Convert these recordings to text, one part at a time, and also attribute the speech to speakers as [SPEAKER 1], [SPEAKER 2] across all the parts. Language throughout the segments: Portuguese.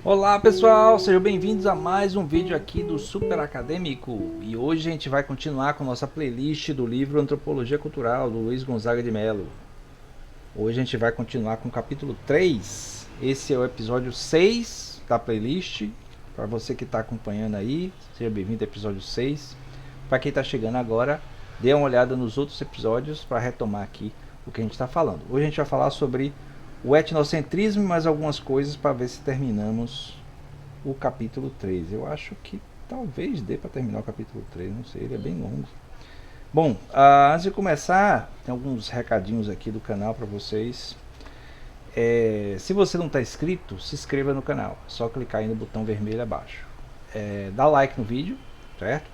[SPEAKER 1] Olá pessoal, sejam bem-vindos a mais um vídeo aqui do Super Acadêmico. E hoje a gente vai continuar com nossa playlist do livro Antropologia Cultural, do Luiz Gonzaga de Mello. Hoje a gente vai continuar com o capítulo 3. Esse é o episódio 6 da playlist. Para você que está acompanhando aí, seja bem-vindo ao episódio 6. Para quem está chegando agora, dê uma olhada nos outros episódios para retomar aqui o que a gente está falando. Hoje a gente vai falar sobre o etnocentrismo e mais algumas coisas para ver se terminamos o capítulo 3. Eu acho que talvez dê para terminar o capítulo 3, não sei, ele é bem longo. Bom, antes de começar, tem alguns recadinhos aqui do canal para vocês. Se você não está inscrito, se inscreva no canal, é só clicar aí no botão vermelho abaixo. Dá like no vídeo, certo?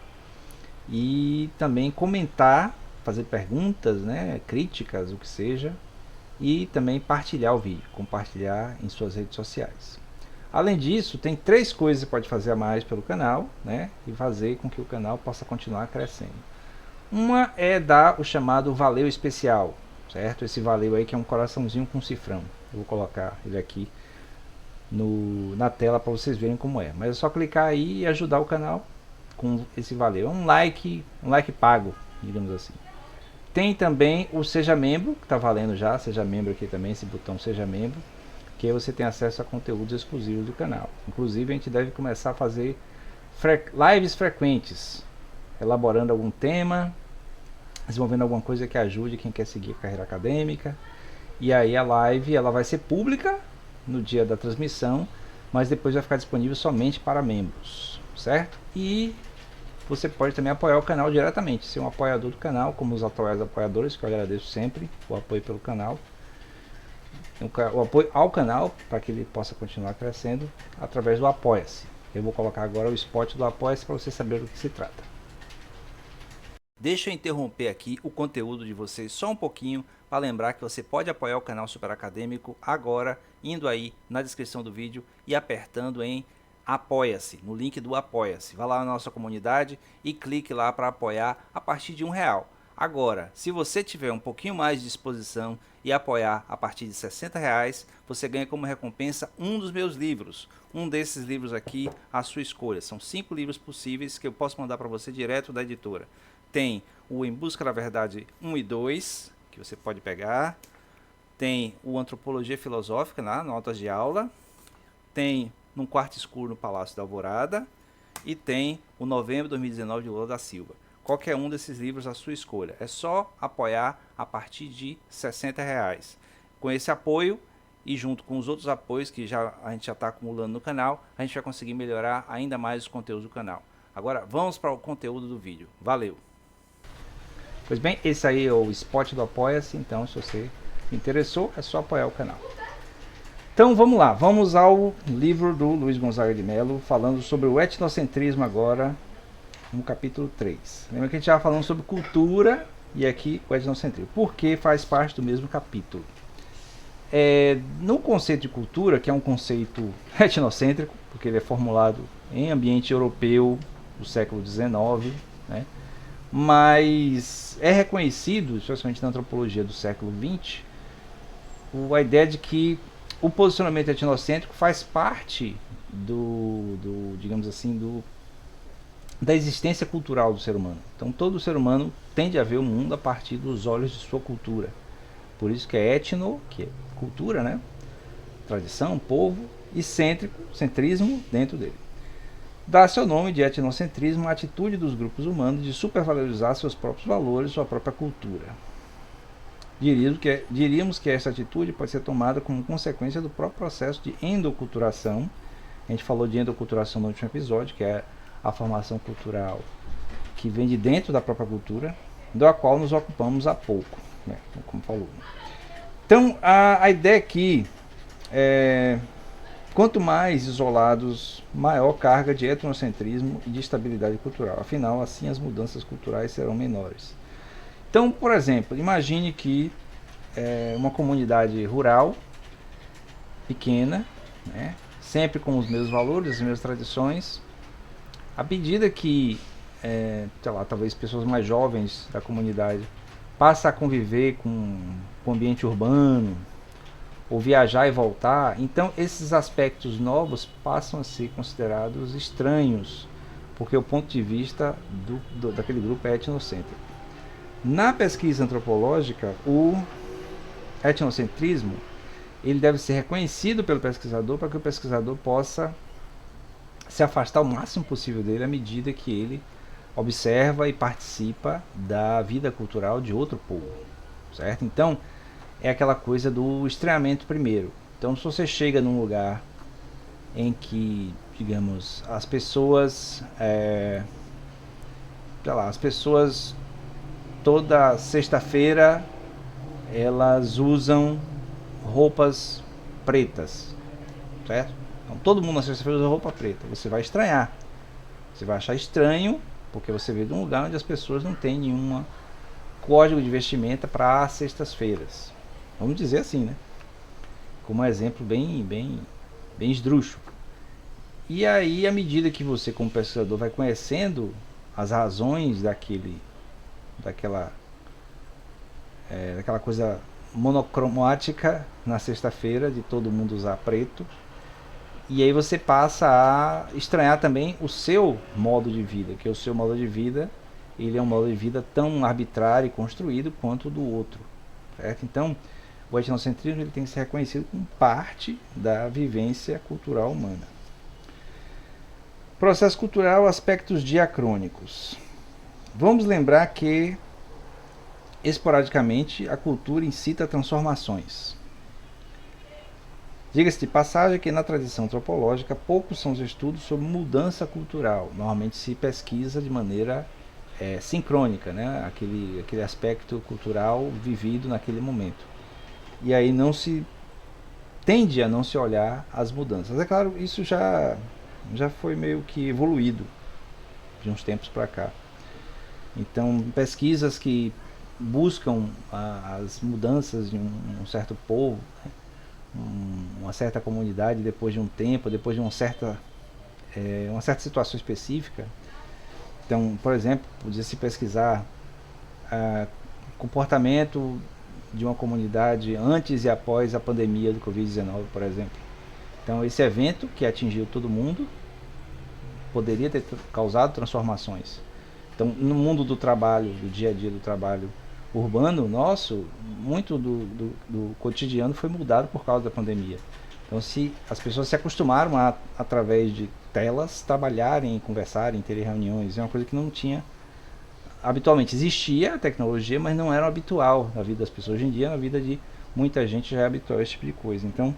[SPEAKER 1] E também comentar, fazer perguntas, né, críticas, o que seja. E também partilhar o vídeo, compartilhar em suas redes sociais. Além disso, tem 3 coisas que você pode fazer a mais pelo canal, né, e fazer com que o canal possa continuar crescendo. Uma é dar o chamado valeu especial, certo? Esse valeu aí que é um coraçãozinho com cifrão. Eu vou colocar ele aqui na tela para vocês verem como é. Mas é só clicar aí e ajudar o canal com esse valeu. É um like pago, digamos assim. Tem também o Seja Membro, que está valendo já, Seja Membro aqui também, esse botão Seja Membro, que aí você tem acesso a conteúdos exclusivos do canal. Inclusive a gente deve começar a fazer lives frequentes, elaborando algum tema, desenvolvendo alguma coisa que ajude quem quer seguir a carreira acadêmica. E aí a live ela vai ser pública no dia da transmissão, mas depois vai ficar disponível somente para membros, certo? E você pode também apoiar o canal diretamente, ser um apoiador do canal, como os atuais apoiadores, que eu agradeço sempre o apoio pelo canal. O apoio ao canal, para que ele possa continuar crescendo, através do Apoia-se. Eu vou colocar agora o spot do Apoia-se para você saber do que se trata. Deixa eu interromper aqui o conteúdo de vocês só um pouquinho, para lembrar que você pode apoiar o canal Super Acadêmico agora, indo aí na descrição do vídeo e apertando em Apoia-se, no link do Apoia-se. Vá lá na nossa comunidade e clique lá para apoiar a partir de R$1. Agora, se você tiver um pouquinho mais de disposição e apoiar a partir de R$60, você ganha como recompensa um dos meus livros. Um desses livros aqui, à sua escolha. São 5 livros possíveis que eu posso mandar para você direto da editora. Tem o Em Busca da Verdade 1 e 2, que você pode pegar. Tem o Antropologia Filosófica, notas de aula. Tem Num Quarto Escuro no Palácio da Alvorada, e tem o Novembro de 2019 de Lula da Silva. Qualquer um desses livros à sua escolha. É só apoiar a partir de R$60. Com esse apoio e junto com os outros apoios que a gente já está acumulando no canal, a gente vai conseguir melhorar ainda mais os conteúdos do canal. Agora vamos para o conteúdo do vídeo. Valeu! Pois bem, esse aí é o spot do Apoia-se, então se você se interessou, é só apoiar o canal. Então vamos lá, vamos ao livro do Luiz Gonzaga de Mello, falando sobre o etnocentrismo agora, no capítulo 3. Lembra que a gente estava falando sobre cultura e aqui o etnocentrismo, porque faz parte do mesmo capítulo. No conceito de cultura, que é um conceito etnocêntrico, porque ele é formulado em ambiente europeu do século XIX, né? Mas é reconhecido, especialmente na antropologia do século XX, a ideia de que o posicionamento etnocêntrico faz parte digamos assim, da existência cultural do ser humano. Então todo ser humano tende a ver o mundo a partir dos olhos de sua cultura. Por isso que é etno, que é cultura, né? Tradição, povo, e cêntrico, centrismo dentro dele. Dá seu nome de etnocentrismo à atitude dos grupos humanos de supervalorizar seus próprios valores, sua própria cultura. Diríamos que essa atitude pode ser tomada como consequência do próprio processo de endoculturação. A gente falou de endoculturação no último episódio, que é a formação cultural que vem de dentro da própria cultura, da qual nos ocupamos há pouco, né, como falou. Então, a ideia aqui é: quanto mais isolados, maior carga de etnocentrismo e de estabilidade cultural. Afinal, assim as mudanças culturais serão menores. Então, por exemplo, imagine que uma comunidade rural, pequena, né, sempre com os mesmos valores, as mesmas tradições. À medida que, sei lá, talvez pessoas mais jovens da comunidade passam a conviver com o ambiente urbano, ou viajar e voltar. Então esses aspectos novos passam a ser considerados estranhos, porque o ponto de vista daquele grupo é etnocêntrico. Na pesquisa antropológica, o etnocentrismo ele deve ser reconhecido pelo pesquisador para que o pesquisador possa se afastar o máximo possível dele à medida que ele observa e participa da vida cultural de outro povo, certo? Então, é aquela coisa do estranhamento primeiro. Então, se você chega num lugar em que, digamos, as pessoas, sei lá, as pessoas toda sexta-feira elas usam roupas pretas, certo? Então, todo mundo na sexta-feira usa roupa preta. Você vai estranhar, você vai achar estranho, porque você veio de um lugar onde as pessoas não têm nenhum código de vestimenta para sextas-feiras. Vamos dizer assim, né? Como um exemplo bem esdrúxulo. E aí, à medida que você, como pesquisador, vai conhecendo as razões daquela coisa monocromática na sexta-feira de todo mundo usar preto, e aí você passa a estranhar também o seu modo de vida, que o seu modo de vida ele é um modo de vida tão arbitrário e construído quanto o do outro, certo? Então o etnocentrismo ele tem que ser reconhecido como parte da vivência cultural humana. Processo cultural, aspectos diacrônicos. Vamos lembrar que esporadicamente a cultura incita transformações. Diga-se de passagem que na tradição antropológica poucos são os estudos sobre mudança cultural. Normalmente se pesquisa de maneira sincrônica, né? aquele aspecto cultural vivido naquele momento. E aí não se tende a não se olhar as mudanças. É claro, isso já foi meio que evoluído de uns tempos para cá. Então, pesquisas que buscam as mudanças de um certo povo, né? Uma certa comunidade depois de um tempo, depois de uma certa situação específica. Então, por exemplo, podia-se pesquisar comportamento de uma comunidade antes e após a pandemia do Covid-19, por exemplo. Então, esse evento que atingiu todo mundo poderia ter causado transformações. Então, no mundo do trabalho, do dia a dia do trabalho urbano nosso, muito do cotidiano foi mudado por causa da pandemia. Então, se as pessoas se acostumaram a, através de telas, trabalharem, conversarem, terem reuniões, é uma coisa que não tinha habitualmente. Existia a tecnologia, mas não era habitual na vida das pessoas. Hoje em dia, na vida de muita gente já é habitual esse tipo de coisa. Então,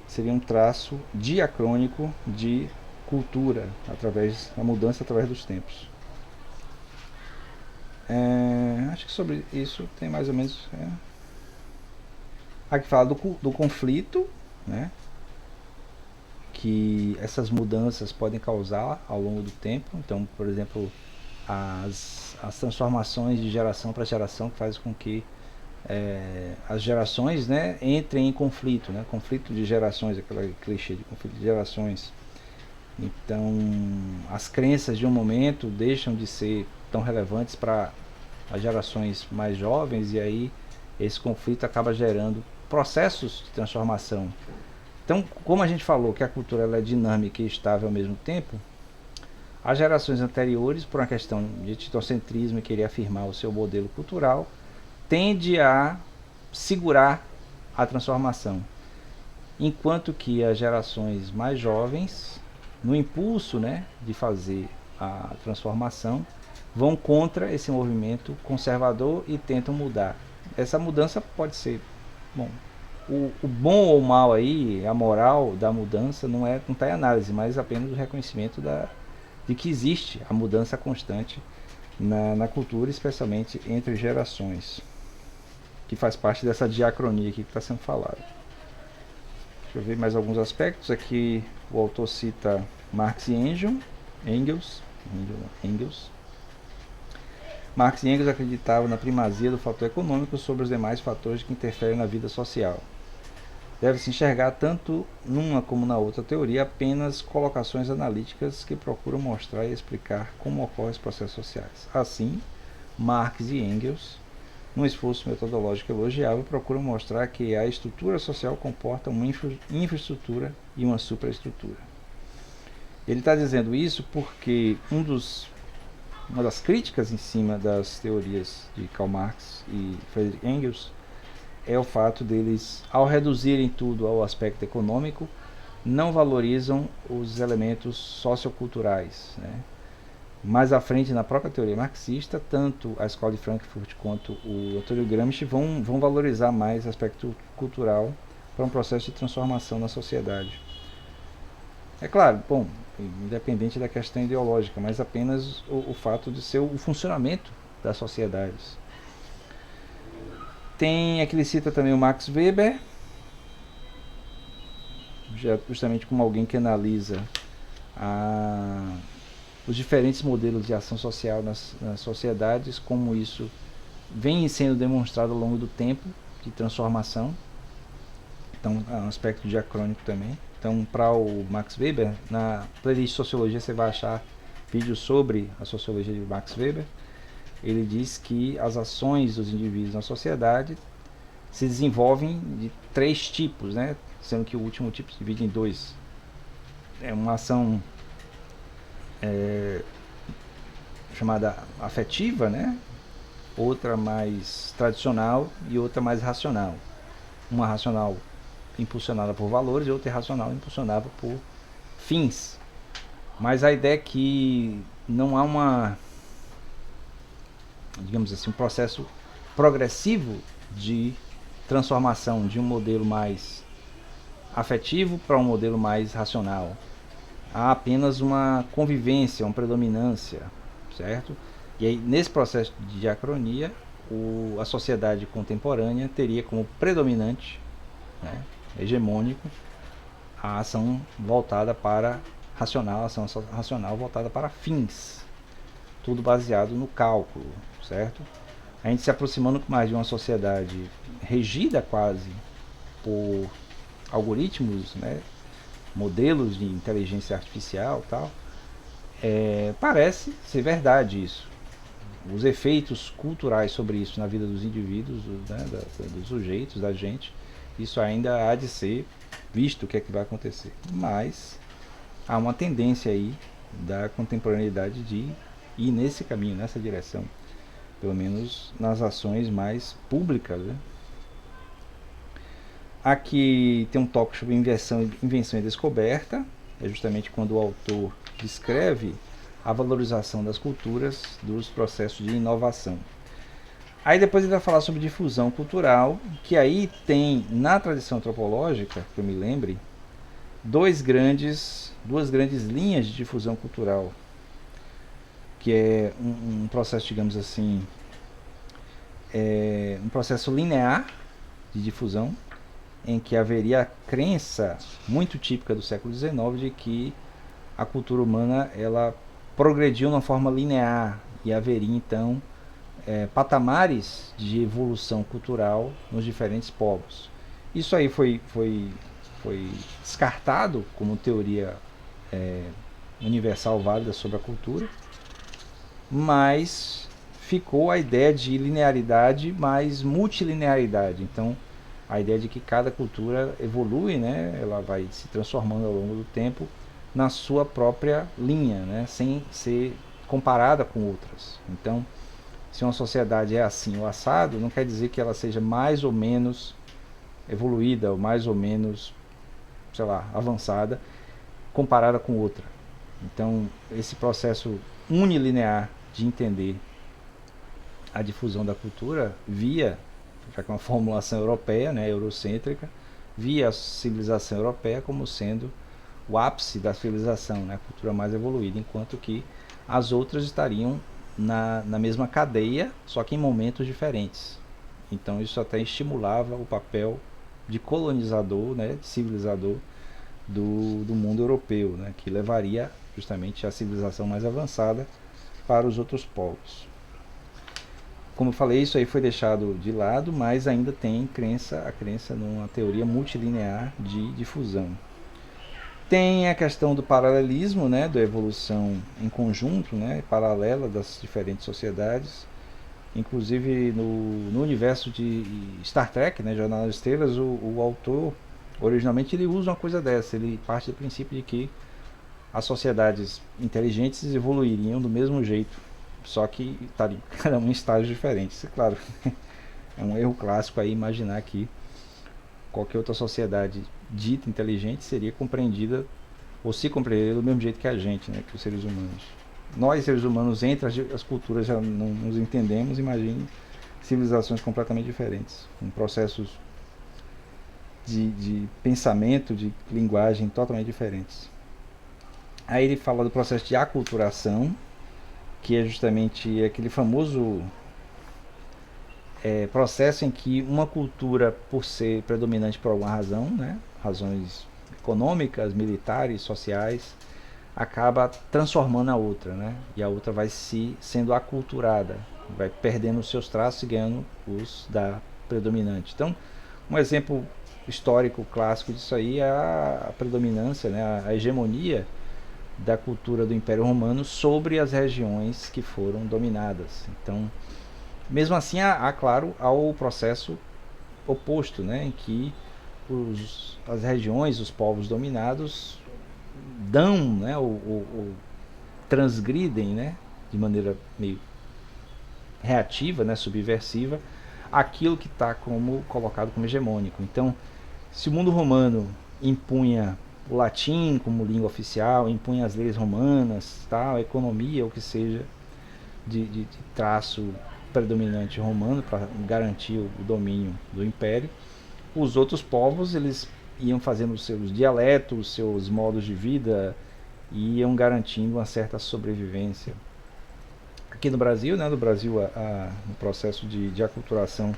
[SPEAKER 1] seria um traço diacrônico de cultura, através da mudança através dos tempos. Acho que sobre isso tem mais ou menos. Aqui fala do conflito, né? Que essas mudanças podem causar ao longo do tempo. Então, por exemplo, as transformações de geração para geração que faz com que as gerações, né, entrem em conflito, né? Conflito de gerações, aquele clichê de conflito de gerações. Então, as crenças de um momento deixam de ser tão relevantes para as gerações mais jovens, e aí esse conflito acaba gerando processos de transformação. Então, como a gente falou que a cultura ela é dinâmica e estável ao mesmo tempo, as gerações anteriores, por uma questão de etnocentrismo e querer afirmar o seu modelo cultural, tende a segurar a transformação, enquanto que as gerações mais jovens, no impulso, né, de fazer a transformação, vão contra esse movimento conservador e tentam mudar. Essa mudança pode ser, bom, o bom ou mal aí, a moral da mudança não está em análise, mas apenas o reconhecimento de que existe a mudança constante na cultura, especialmente entre gerações, que faz parte dessa diacronia aqui que está sendo falada. Deixa eu ver mais alguns aspectos. Aqui o autor cita Marx e Engels. Marx e Engels acreditavam na primazia do fator econômico sobre os demais fatores que interferem na vida social. Deve-se enxergar tanto numa como na outra teoria apenas colocações analíticas que procuram mostrar e explicar como ocorrem os processos sociais. Assim, Marx e Engels num esforço metodológico elogiável, procura mostrar que a estrutura social comporta uma infraestrutura e uma supraestrutura. Ele está dizendo isso porque uma das críticas em cima das teorias de Karl Marx e Friedrich Engels é o fato deles, ao reduzirem tudo ao aspecto econômico, não valorizam os elementos socioculturais, né? Mais à frente, na própria teoria marxista, tanto a escola de Frankfurt quanto o Antônio Gramsci vão valorizar mais o aspecto cultural para um processo de transformação na sociedade. É claro, bom, independente da questão ideológica, mas apenas o fato de ser o funcionamento das sociedades. Tem aqui ele cita também o Max Weber, justamente como alguém que analisa os diferentes modelos de ação social nas sociedades, como isso vem sendo demonstrado ao longo do tempo de transformação. Então é um aspecto diacrônico também. Então, para o Max Weber, na playlist Sociologia você vai achar vídeos sobre a sociologia de Max Weber. Ele diz que as ações dos indivíduos na sociedade se desenvolvem de 3 tipos, né? Sendo que o último tipo se divide em 2. É uma ação chamada afetiva, né? Outra mais tradicional e outra mais racional. Uma racional impulsionada por valores e outra irracional impulsionada por fins. Mas a ideia é que não há digamos assim, um processo progressivo de transformação de um modelo mais afetivo para um modelo mais racional. Há apenas uma convivência, uma predominância, certo? E aí, nesse processo de diacronia, a sociedade contemporânea teria como predominante, né, hegemônico, a ação voltada para racional, a ação racional voltada para fins, tudo baseado no cálculo, certo? A gente se aproximando mais de uma sociedade regida quase por algoritmos, né, modelos de inteligência artificial, tal, parece ser verdade isso. Os efeitos culturais sobre isso na vida dos indivíduos, né, dos sujeitos, da gente, isso ainda há de ser visto o que é que vai acontecer. Mas há uma tendência aí da contemporaneidade de ir nesse caminho, nessa direção, pelo menos nas ações mais públicas, né? Aqui tem um tópico sobre invenção e descoberta, é justamente quando o autor descreve a valorização das culturas dos processos de inovação. Aí depois ele vai falar sobre difusão cultural, que aí tem, na tradição antropológica, que eu me lembre, duas grandes linhas de difusão cultural, que é um processo, digamos assim, um processo linear de difusão, em que haveria a crença muito típica do século XIX de que a cultura humana ela progrediu de uma forma linear e haveria então patamares de evolução cultural nos diferentes povos. Isso aí foi descartado como teoria universal válida sobre a cultura, mas ficou a ideia de linearidade mais multilinearidade. Então, a ideia de que cada cultura evolui, né? Ela vai se transformando ao longo do tempo na sua própria linha, né? Sem ser comparada com outras. Então, se uma sociedade é assim ou assado, não quer dizer que ela seja mais ou menos evoluída ou mais ou menos, sei lá, avançada comparada com outra. Então, esse processo unilinear de entender a difusão da cultura via, já que é uma formulação europeia, né, eurocêntrica, via a civilização europeia como sendo o ápice da civilização, né, a cultura mais evoluída, enquanto que as outras estariam na mesma cadeia, só que em momentos diferentes. Então isso até estimulava o papel de colonizador, né, de civilizador do mundo europeu, né, que levaria justamente a civilização mais avançada para os outros povos. Como eu falei, isso aí foi deixado de lado, mas ainda tem a crença numa teoria multilinear de difusão. Tem a questão do paralelismo, né, da evolução em conjunto, né, paralela das diferentes sociedades. Inclusive no universo de Star Trek, né, Jornada das Estrelas, o autor originalmente ele usa uma coisa dessa. Ele parte do princípio de que as sociedades inteligentes evoluiriam do mesmo jeito, só que estariam cada um em estágios diferentes. Claro, é um erro clássico aí imaginar que qualquer outra sociedade dita inteligente seria compreendida ou se compreender do mesmo jeito que a gente, né, que os seres humanos. Nós, seres humanos, entre as culturas já não nos entendemos, imagine civilizações completamente diferentes, com processos de pensamento, de linguagem totalmente diferentes. Aí ele fala do processo de aculturação, que é justamente aquele famoso processo em que uma cultura, por ser predominante por alguma razão, né, razões econômicas, militares, sociais, acaba transformando a outra, né? E a outra vai sendo aculturada, vai perdendo os seus traços e ganhando os da predominante. Então, um exemplo histórico clássico disso aí é a predominância, né? A hegemonia da cultura do Império Romano sobre as regiões que foram dominadas. Então, mesmo assim, há claro, ao processo oposto, né? Em que as regiões, os povos dominados dão, né, ou transgridem, né, de maneira meio reativa, né, subversiva, aquilo que está como colocado como hegemônico. Então, se o mundo romano impunha o latim como língua oficial, impunha as leis romanas, tal, a economia, o que seja, de traço predominante romano para garantir o domínio do império, os outros povos eles iam fazendo os seus dialetos, seus modos de vida e iam garantindo uma certa sobrevivência. Aqui no Brasil, né, no Brasil, no processo de aculturação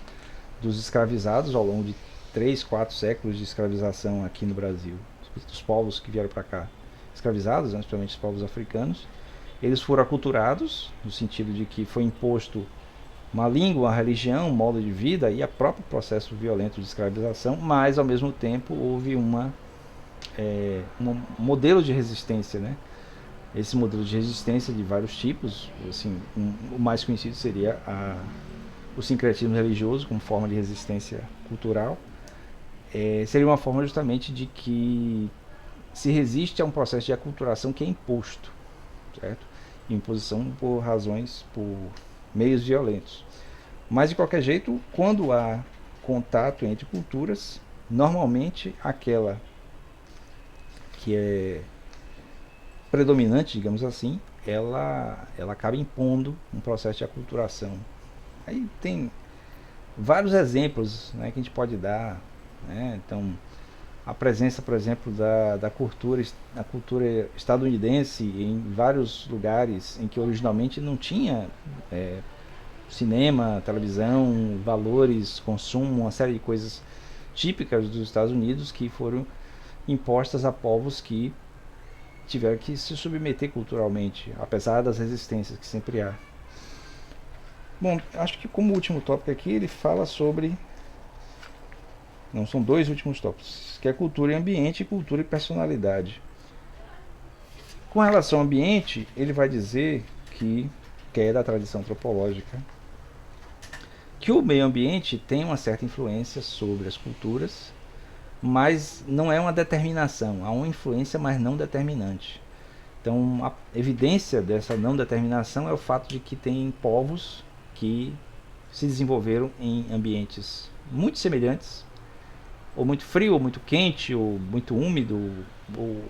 [SPEAKER 1] dos escravizados ao longo de 3, 4 séculos de escravização aqui no Brasil, dos povos que vieram para cá escravizados, né, principalmente os povos africanos, eles foram aculturados no sentido de que foi imposto uma língua, uma religião, um modo de vida e o próprio processo violento de escravização, mas ao mesmo tempo houve um modelo de resistência, né? Esse modelo de resistência de vários tipos, assim, o mais conhecido seria o sincretismo religioso como forma de resistência cultural. Seria uma forma justamente de que se resiste a um processo de aculturação que é imposto, certo? Imposição por razões, por meios violentos. Mas de qualquer jeito, quando há contato entre culturas, normalmente aquela que é predominante, digamos assim, ela acaba impondo um processo de aculturação. Aí tem vários exemplos, né, que a gente pode dar, né? Então, a presença, por exemplo, da cultura estadunidense em vários lugares em que originalmente não tinha cinema, televisão, valores, consumo, uma série de coisas típicas dos Estados Unidos que foram impostas a povos que tiveram que se submeter culturalmente, apesar das resistências que sempre há. Bom, acho que como último tópico aqui ele fala sobre... Não, são dois últimos tópicos, que é cultura e ambiente e cultura e personalidade. Com relação ao ambiente, ele vai dizer que é da tradição antropológica, que o meio ambiente tem uma certa influência sobre as culturas, mas não é uma determinação, há uma influência, mas não determinante. Então, a evidência dessa não determinação é o fato de que tem povos que se desenvolveram em ambientes muito semelhantes, ou muito frio, ou muito quente, ou muito úmido, ou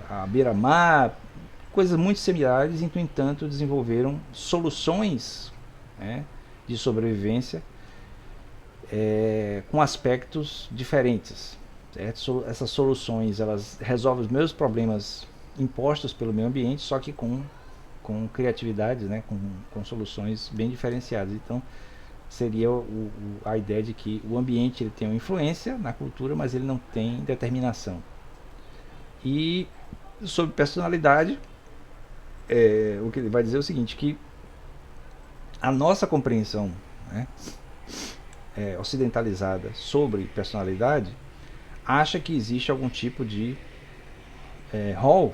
[SPEAKER 1] à beira-mar, coisas muito similares, e, no entanto, desenvolveram soluções, né, de sobrevivência com aspectos diferentes. Certo? Essas soluções elas resolvem os mesmos problemas impostos pelo meio ambiente, só que com criatividade, né, com soluções bem diferenciadas. Então, seria a ideia de que o ambiente ele tem uma influência na cultura, mas ele não tem determinação. E sobre personalidade, o que ele vai dizer é o seguinte, que a nossa compreensão, né, ocidentalizada sobre personalidade acha que existe algum tipo de rol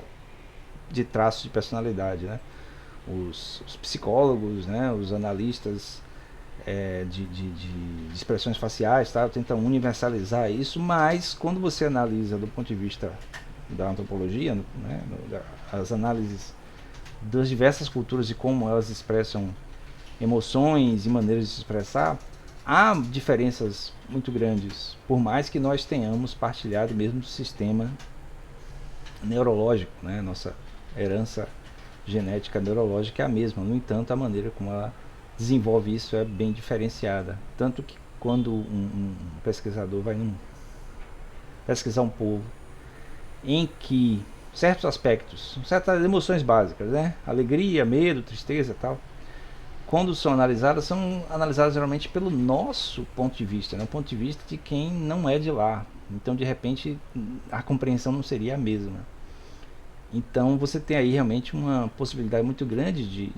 [SPEAKER 1] de traços de personalidade, né? os psicólogos, né, os analistas de expressões faciais, tá, tentam universalizar isso, mas quando você analisa do ponto de vista da antropologia, né, as análises das diversas culturas e como elas expressam emoções e maneiras de se expressar, há diferenças muito grandes, por mais que nós tenhamos partilhado o mesmo sistema neurológico, né? Nossa herança genética neurológica é a mesma, no entanto, a maneira como ela desenvolve isso é bem diferenciada. Tanto que quando um pesquisador vai pesquisar um povo em que certos aspectos, certas emoções básicas, né? Alegria, medo, tristeza e tal, quando são analisadas geralmente pelo nosso ponto de vista, né? O ponto de vista de quem não é de lá. Então, de repente, a compreensão não seria a mesma. Então, você tem aí realmente uma possibilidade muito grande de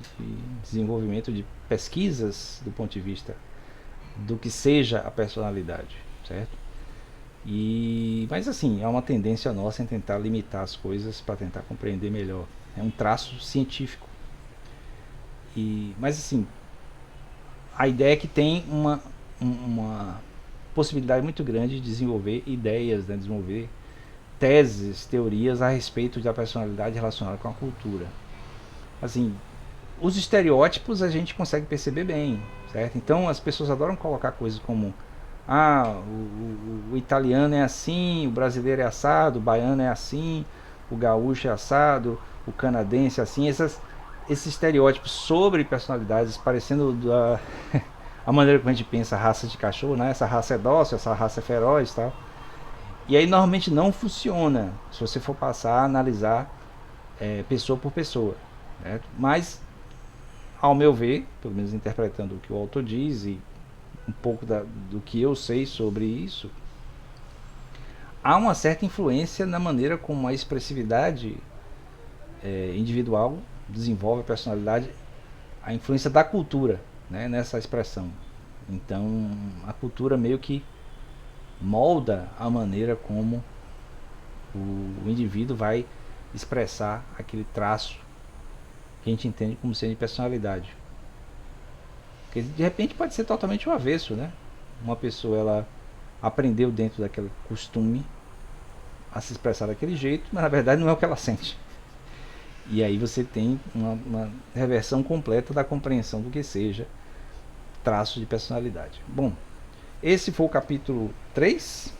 [SPEAKER 1] desenvolvimento de pesquisas do ponto de vista do que seja a personalidade, certo? Mas assim, é uma tendência nossa em tentar limitar as coisas para tentar compreender melhor. É um traço científico. Mas assim, a ideia é que tem uma possibilidade muito grande de desenvolver ideias, né, desenvolver teses, teorias a respeito da personalidade relacionada com a cultura. Assim, os estereótipos a gente consegue perceber bem, certo? Então as pessoas adoram colocar coisas como o italiano é assim, o brasileiro é assado, o baiano é assim, o gaúcho é assado, o canadense é assim, esses estereótipos sobre personalidades parecendo a maneira como a gente pensa raça de cachorro, né? Essa raça é dócil, essa raça é feroz e tal. E aí normalmente não funciona se você for passar a analisar pessoa por pessoa, certo? Mas, ao meu ver, pelo menos interpretando o que o autor diz e um pouco do que eu sei sobre isso, há uma certa influência na maneira como a expressividade individual desenvolve a personalidade, a influência da cultura, né, nessa expressão. Então, a cultura meio que molda a maneira como o indivíduo vai expressar aquele traço que a gente entende como sendo de personalidade. Porque de repente pode ser totalmente o avesso, né? Uma pessoa ela aprendeu dentro daquele costume a se expressar daquele jeito, mas na verdade não é o que ela sente. E aí você tem uma reversão completa da compreensão do que seja traço de personalidade. Bom, esse foi o capítulo 3,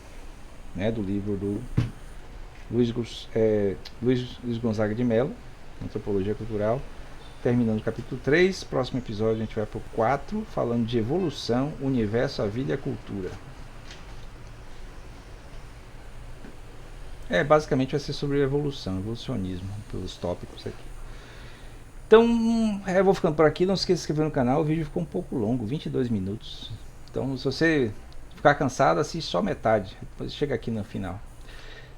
[SPEAKER 1] né, do livro do Luiz Gonzaga de Mello, Antropologia Cultural. Terminando o capítulo 3, próximo episódio a gente vai para o 4, falando de evolução, universo, a vida e a cultura. Basicamente vai ser sobre evolução, evolucionismo, pelos tópicos aqui. Então, eu vou ficando por aqui, não se esqueça de se inscrever no canal, o vídeo ficou um pouco longo, 22 minutos. Então, se você ficar cansado, assiste só metade, depois chega aqui no final.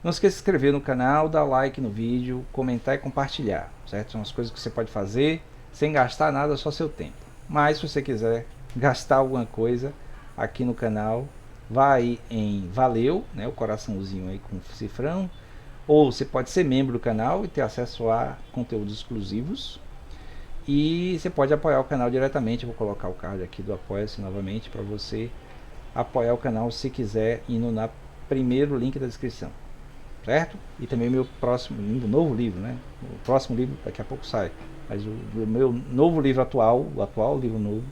[SPEAKER 1] Não se esqueça de se inscrever no canal, dar like no vídeo, comentar e compartilhar, certo? São as coisas que você pode fazer sem gastar nada, só seu tempo. Mas se você quiser gastar alguma coisa aqui no canal, vai em valeu, né, o coraçãozinho aí com cifrão, ou você pode ser membro do canal e ter acesso a conteúdos exclusivos. E você pode apoiar o canal diretamente. Eu vou colocar o card aqui do Apoia-se novamente para você apoiar o canal se quiser, indo na primeiro link da descrição, certo? E também o meu próximo novo livro, né? O próximo livro daqui a pouco sai, mas o meu novo livro atual, o atual livro novo,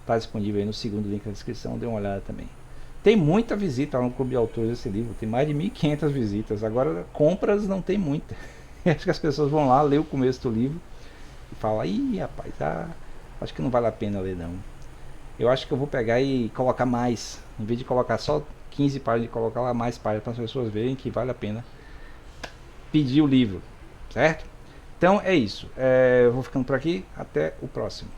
[SPEAKER 1] está disponível aí no segundo link da descrição. Dê uma olhada também. Tem muita visita lá no Clube de Autores desse livro, tem mais de 1.500 visitas. Agora compras não tem muita. Acho que as pessoas vão lá ler o começo do livro e falam: ih, rapaz, acho que não vale a pena ler não. Eu acho que eu vou pegar e colocar mais, em vez de colocar só 15 páginas, de colocar lá mais páginas para as pessoas verem que vale a pena pedir o livro, certo? Então é isso, eu vou ficando por aqui, até o próximo.